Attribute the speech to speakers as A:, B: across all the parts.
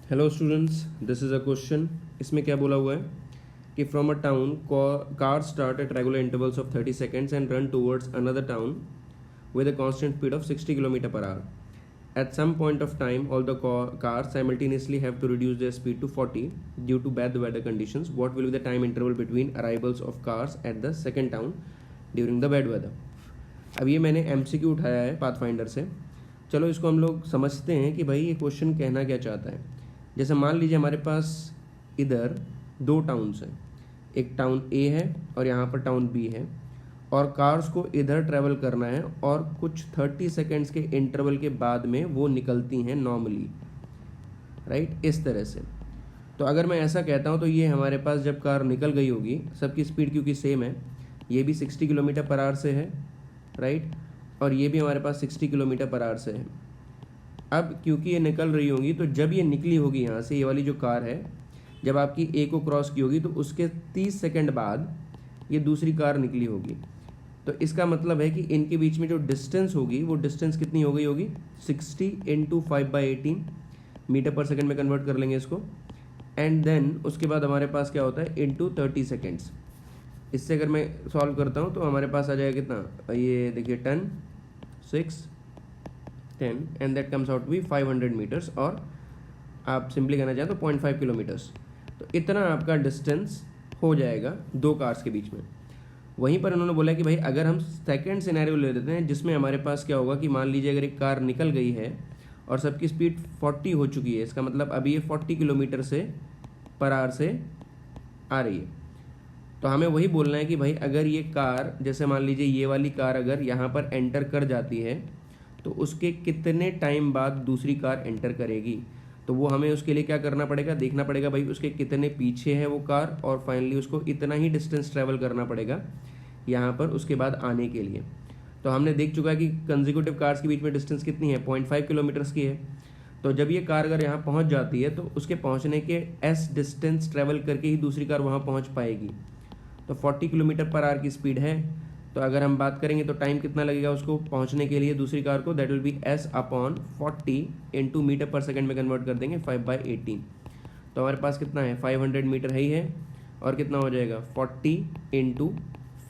A: Hello students, this is a question. इसमें क्या बोला हुआ है कि from a town car start at regular intervals of 30 seconds and run towards another town with a constant speed of 60 km per hour. At some point of time, all the cars simultaneously have to reduce their speed to 40 due to bad weather conditions. What will be the time interval between arrivals of cars at the second town during the bad weather? अब ये मैंने MCQ उठाया है pathfinder से। चलो इसको हम लोग समझते हैं कि भाई ये क्वेश्चन कहना क्या चाहता है। जैसे मान लीजिए हमारे पास इधर दो टाउन्स हैं, एक टाउन ए है और यहाँ पर टाउन बी है, और कार्स को इधर ट्रैवल करना है और कुछ 30 सेकेंड्स के इंटरवल के बाद में वो निकलती हैं नॉर्मली, राइट, इस तरह से। तो अगर मैं ऐसा कहता हूँ तो ये हमारे पास जब कार निकल गई होगी, सबकी स्पीड क्योंकि सेम है, ये भी 60 किलोमीटर पर आवर से है, राइट, और ये भी हमारे पास 60 किलोमीटर पर आवर से है। अब क्योंकि ये निकल रही होगी तो जब ये निकली होगी यहाँ से, ये वाली जो कार है, जब आपकी ए को क्रॉस की होगी तो उसके 30 सेकेंड बाद ये दूसरी कार निकली होगी। तो इसका मतलब है कि इनके बीच में जो डिस्टेंस होगी वो डिस्टेंस कितनी हो गई होगी, 60 इंटू 5/18 मीटर पर सेकेंड में कन्वर्ट कर लेंगे इसको। एंड देन उसके बाद हमारे पास क्या होता है, इंटू 30 सेकेंड्स। इससे अगर मैं सॉल्व करता हूँ तो हमारे पास आ जाएगा कितना, ये देखिए 10 6 10 एंड दैट कम्स आउट भी 500 मीटर्स, और आप सिंपली कहना चाहें तो 0.5 किलोमीटर्स। तो इतना आपका डिस्टेंस हो जाएगा दो कार्स के बीच में। वहीं पर उन्होंने बोला कि भाई अगर हम सेकंड सिनेरियो ले लेते हैं जिसमें हमारे पास क्या होगा कि मान लीजिए अगर एक कार निकल गई है और सबकी स्पीड 40 हो चुकी है, इसका मतलब अभी ये 40 किलोमीटर से पर आवर से आ रही है। तो हमें वही बोलना है कि भाई अगर ये कार, जैसे मान लीजिए ये वाली कार अगर यहाँ पर एंटर कर जाती है तो उसके कितने टाइम बाद दूसरी कार एंटर करेगी। तो वो हमें उसके लिए क्या करना पड़ेगा, देखना पड़ेगा भाई उसके कितने पीछे है वो कार, और फाइनली उसको इतना ही डिस्टेंस ट्रैवल करना पड़ेगा यहाँ पर उसके बाद आने के लिए। तो हमने देख चुका है कि कंसेक्यूटिव कार्स के बीच में डिस्टेंस कितनी है, 0.5 किलोमीटर्स की है। तो जब ये कार अगर यहाँ पहुँच जाती है तो उसके पहुँचने के एस डिस्टेंस ट्रैवल करके ही दूसरी कार वहाँ पहुँच पाएगी। तो 40 किलोमीटर पर आवर की स्पीड है, तो अगर हम बात करेंगे तो टाइम कितना लगेगा उसको पहुंचने के लिए दूसरी कार को, that will be s upon 40 into meter per second में कन्वर्ट कर देंगे 5/18। तो हमारे पास कितना है, 500 मीटर है ही है, और कितना हो जाएगा 40 इंटू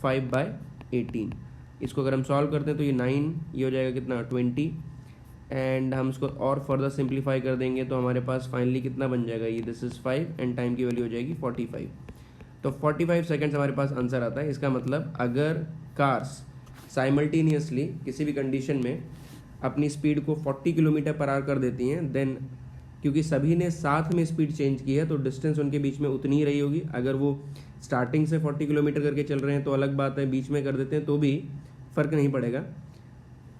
A: 5/18। इसको अगर हम सॉल्व करते हैं तो ये 9, ये हो जाएगा कितना 20, एंड हम इसको और फर्दर सिंप्लीफाई कर देंगे तो हमारे पास फाइनली कितना बन जाएगा, ये दिस इज़ 5 एंड टाइम की वैल्यू हो जाएगी 45। तो 45 सेकेंड्स हमारे पास आंसर आता है। इसका मतलब अगर कार्स साइमल्टेनियसली किसी भी कंडीशन में अपनी स्पीड को 40 किलोमीटर पर आवर कर देती हैं, देन क्योंकि सभी ने साथ में स्पीड चेंज की है तो डिस्टेंस उनके बीच में उतनी ही रही होगी। अगर वो स्टार्टिंग से 40 किलोमीटर करके चल रहे हैं तो अलग बात है, बीच में कर देते हैं तो भी फ़र्क नहीं पड़ेगा,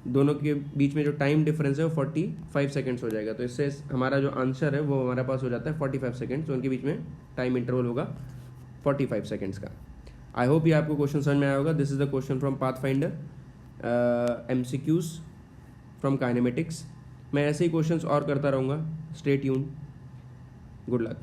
A: दोनों के बीच में जो टाइम डिफरेंस है वो 45 सेकेंड्स हो जाएगा। तो इससे हमारा जो आंसर है वो हमारे पास हो जाता है 45 सेकेंड्स। तो उनके बीच में टाइम इंटरवल होगा 45 सेकेंड्स का। आई होप ये आपको क्वेश्चन समझ में आया होगा। This is the question from pathfinder, MCQs from kinematics. मैं ऐसे ही क्वेश्चंस और करता रहूँगा। Stay tuned, good luck.